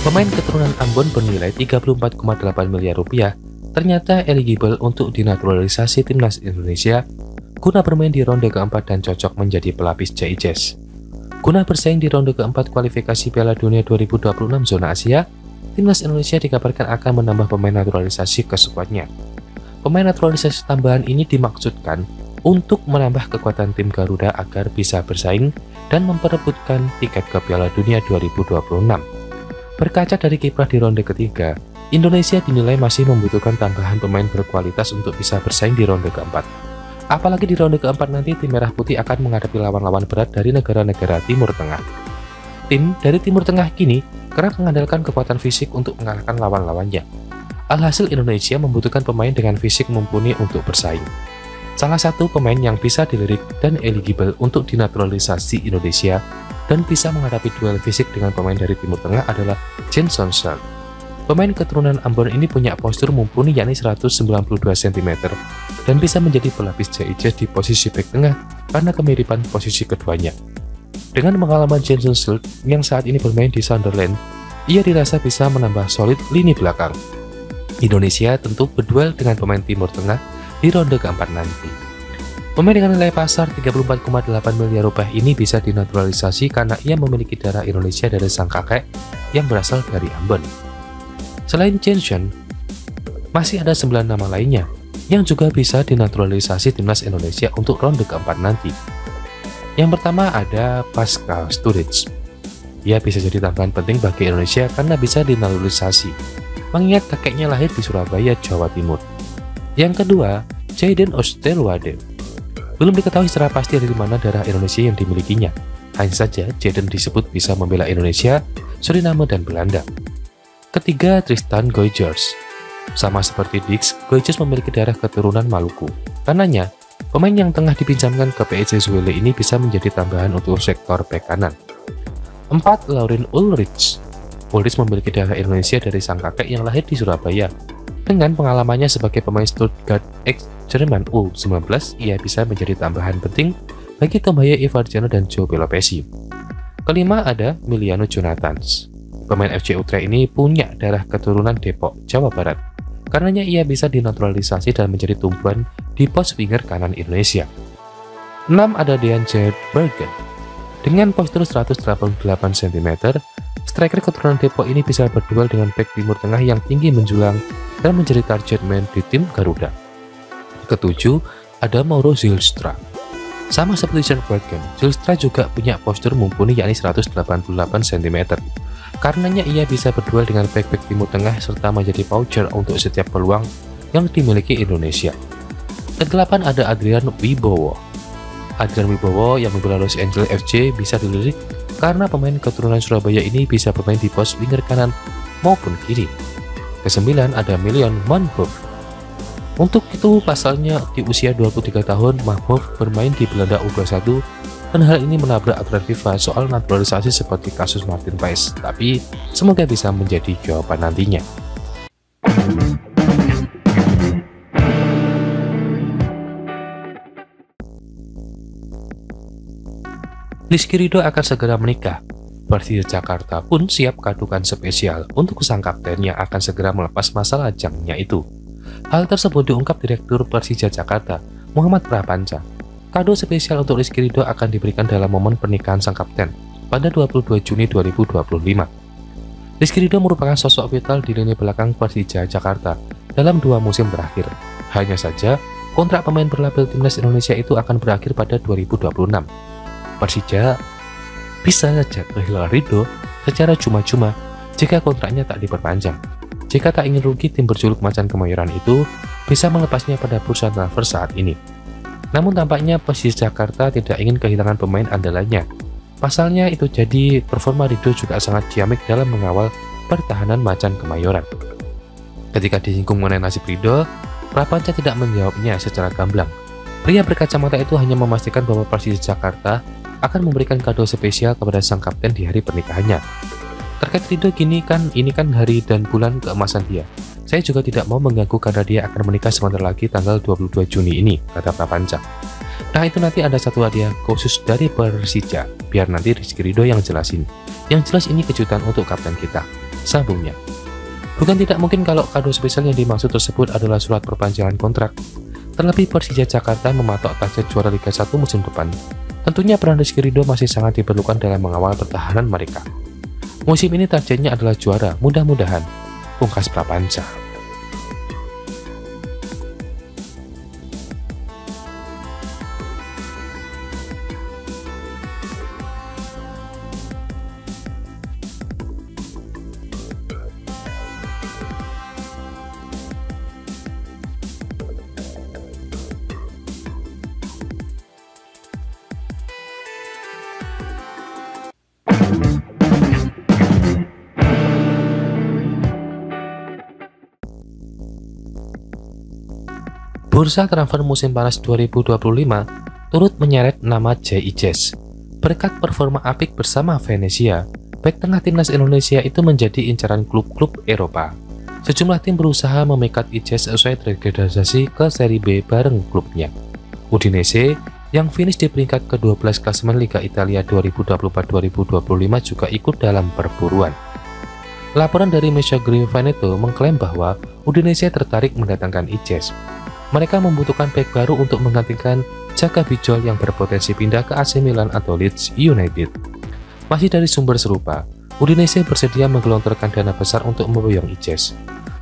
Pemain keturunan Ambon bernilai 34,8 miliar rupiah ternyata eligible untuk dinaturalisasi timnas Indonesia guna bermain di ronde keempat dan cocok menjadi pelapis JIJS. Guna bersaing di ronde keempat kualifikasi Piala Dunia 2026 zona Asia, timnas Indonesia dikabarkan akan menambah pemain naturalisasi ke skuadnya. Pemain naturalisasi tambahan ini dimaksudkan untuk menambah kekuatan tim Garuda agar bisa bersaing dan memperebutkan tiket ke Piala Dunia 2026. Berkaca dari kiprah di ronde ketiga, Indonesia dinilai masih membutuhkan tambahan pemain berkualitas untuk bisa bersaing di ronde keempat. Apalagi di ronde keempat nanti tim Merah Putih akan menghadapi lawan-lawan berat dari negara-negara Timur Tengah. Tim dari Timur Tengah kini kerap mengandalkan kekuatan fisik untuk mengalahkan lawan-lawannya. Alhasil Indonesia membutuhkan pemain dengan fisik mumpuni untuk bersaing. Salah satu pemain yang bisa dilirik dan eligible untuk dinaturalisasi Indonesia dan bisa menghadapi duel fisik dengan pemain dari Timur Tengah adalah Jenson Sharp. Pemain keturunan Ambon ini punya postur mumpuni yakni 192 cm dan bisa menjadi pelapis JIJS di posisi bek tengah karena kemiripan posisi keduanya. Dengan pengalaman Jenson Sharp yang saat ini bermain di Sunderland, ia dirasa bisa menambah solid lini belakang. Indonesia tentu berduel dengan pemain Timur Tengah di ronde keempat nanti. Pemain dengan nilai pasar 34,8 miliar rupiah ini bisa dinaturalisasi karena ia memiliki darah Indonesia dari sang kakek yang berasal dari Ambon. Selain Jenson, masih ada 9 nama lainnya yang juga bisa dinaturalisasi timnas Indonesia untuk ronde keempat nanti. Yang pertama ada Pascal Sturridge. Ia bisa jadi tambahan penting bagi Indonesia karena bisa dinaturalisasi, mengingat kakeknya lahir di Surabaya, Jawa Timur. Yang kedua, Jayden Osterwolde. Belum diketahui secara pasti dari mana darah Indonesia yang dimilikinya. Hanya saja Jayden disebut bisa membela Indonesia, Suriname, dan Belanda. Ketiga, Tristan Goijers. Sama seperti Dix, Goijers memiliki darah keturunan Maluku. Karenanya, pemain yang tengah dipinjamkan ke PSC Zwolle ini bisa menjadi tambahan untuk sektor bek kanan. 4. Lauren Ulrich. Ulrich memiliki darah Indonesia dari sang kakek yang lahir di Surabaya. Dengan pengalamannya sebagai pemain Stuttgart X Jerman U19, ia bisa menjadi tambahan penting bagi kembali Ivardiano dan Joe Pelopesi. Kelima ada Miliano Jonathans. Pemain FC Utrecht ini punya darah keturunan Depok, Jawa Barat. Karenanya ia bisa dinaturalisasi dan menjadi tumpuan di pos winger kanan Indonesia. 6. Ada Dejan Bergen. Dengan postur 188 cm, striker keturunan Depok ini bisa berduel dengan bek Timur Tengah yang tinggi menjulang dan menjadi target man di tim Garuda. Ketujuh, ada Mauro Zylstra. Sama seperti Dejan Bergen, Zylstra juga punya postur mumpuni yakni 188 cm. Karenanya ia bisa berduel dengan bek-bek Timur Tengah serta menjadi voucher untuk setiap peluang yang dimiliki Indonesia. Kedelapan ada Adrian Wibowo. Adrian Wibowo yang membela Los Angeles FC bisa dilirik karena pemain keturunan Surabaya ini bisa bermain di pos winger kanan maupun kiri. Kesembilan ada Milion Manhoef. Untuk itu pasalnya di usia 23 tahun Manhoef bermain di Belanda U21 dan hal ini menabrak aturan FIFA soal naturalisasi seperti kasus Martin Paes, tapi semoga bisa menjadi jawaban nantinya. Rizky Ridho akan segera menikah. Persija Jakarta pun siap kadukan spesial untuk sang kapten yang akan segera melepas masa lajangnya itu. Hal tersebut diungkap Direktur Persija Jakarta, Muhammad Prapanca. Kado spesial untuk Rizky Ridho akan diberikan dalam momen pernikahan sang kapten pada 22 Juni 2025. Rizky Ridho merupakan sosok vital di lini belakang Persija Jakarta dalam 2 musim terakhir. Hanya saja, kontrak pemain berlabel timnas Indonesia itu akan berakhir pada 2026. Persija bisa saja kehilangan Ridho secara cuma-cuma jika kontraknya tak diperpanjang. Jika tak ingin rugi, tim berjuluk Macan Kemayoran itu bisa melepasnya pada bursa transfer saat ini. Namun tampaknya Persija Jakarta tidak ingin kehilangan pemain andalannya. Pasalnya itu jadi performa Ridho juga sangat ciamik dalam mengawal pertahanan Macan Kemayoran. Ketika disinggung mengenai nasib Ridho, Prapanca tidak menjawabnya secara gamblang. Pria berkacamata itu hanya memastikan bahwa Persija Jakarta akan memberikan kado spesial kepada sang kapten di hari pernikahannya. Terkait Ridho ini kan hari dan bulan keemasan dia. Saya juga tidak mau mengganggu karena dia akan menikah sebentar lagi tanggal 22 Juni ini, kata Prapanca. Nah itu nanti ada satu hadiah khusus dari Persija, biar nanti Rizky Ridho yang jelasin. Yang jelas ini kejutan untuk kapten kita. Sambungnya. Bukan tidak mungkin kalau kado spesial yang dimaksud tersebut adalah surat perpanjangan kontrak. Terlebih Persija Jakarta mematok target juara Liga 1 musim depan. Tentunya peran Rizky Ridho masih sangat diperlukan dalam mengawal pertahanan mereka. Musim ini targetnya adalah juara, mudah-mudahan. Pungkas Prapanca. Bursa transfer musim panas 2025 turut menyeret nama JIJS. Berkat performa apik bersama Venezia, bek tengah timnas Indonesia itu menjadi incaran klub-klub Eropa. Sejumlah tim berusaha memikat IJS usai degradasi ke Serie B bareng klubnya. Udinese yang finish di peringkat ke-12 klasemen Liga Italia 2024-2025 juga ikut dalam perburuan. Laporan dari Messaggero Veneto mengklaim bahwa Udinese tertarik mendatangkan IJS. Mereka membutuhkan bek baru untuk menggantikan Jaka Bijol yang berpotensi pindah ke AC Milan atau Leeds United. Masih dari sumber serupa, Udinese bersedia menggelontorkan dana besar untuk memboyong IJS.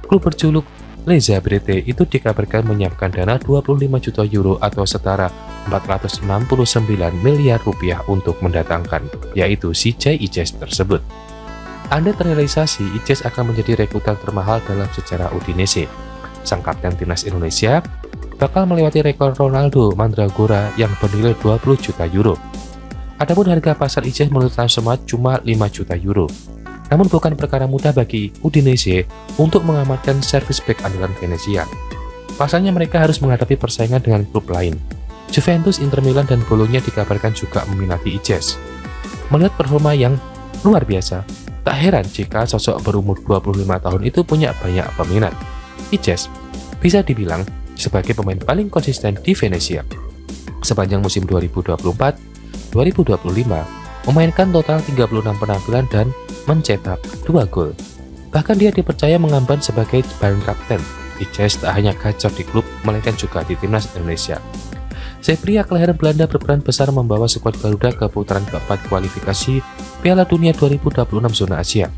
Klub berjuluk Lezza Brete itu dikabarkan menyiapkan dana 25 juta euro atau setara 469 miliar rupiah untuk mendatangkan, yaitu si JIJS tersebut. Andai terrealisasi, IJS akan menjadi rekrutan termahal dalam sejarah Udinese. Sang kapten timnas Indonesia bakal melewati rekor Ronaldo Mandragora yang bernilai 20 juta euro. Adapun harga pasar IJS menurut Transfermarkt cuma 5 juta euro. Namun bukan perkara mudah bagi Udinese untuk mengamankan servis bek andalan Venezia. Pasalnya mereka harus menghadapi persaingan dengan klub lain. Juventus, Inter Milan, dan Bologna dikabarkan juga meminati IJS. Melihat performa yang luar biasa, tak heran jika sosok berumur 25 tahun itu punya banyak peminat. IJS bisa dibilang sebagai pemain paling konsisten di Venezia. Sepanjang musim 2024-2025, memainkan total 36 penampilan dan mencetak 2 gol. Bahkan dia dipercaya mengemban sebagai bareng kapten. IJS tak hanya gacor di klub, melainkan juga di timnas Indonesia. Si pria kelahiran Belanda berperan besar membawa skuad Garuda ke putaran keempat kualifikasi Piala Dunia 2026 zona Asia.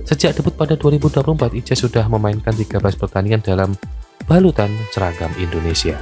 Sejak debut pada 2024, IJS sudah memainkan 13 pertandingan dalam balutan seragam Indonesia.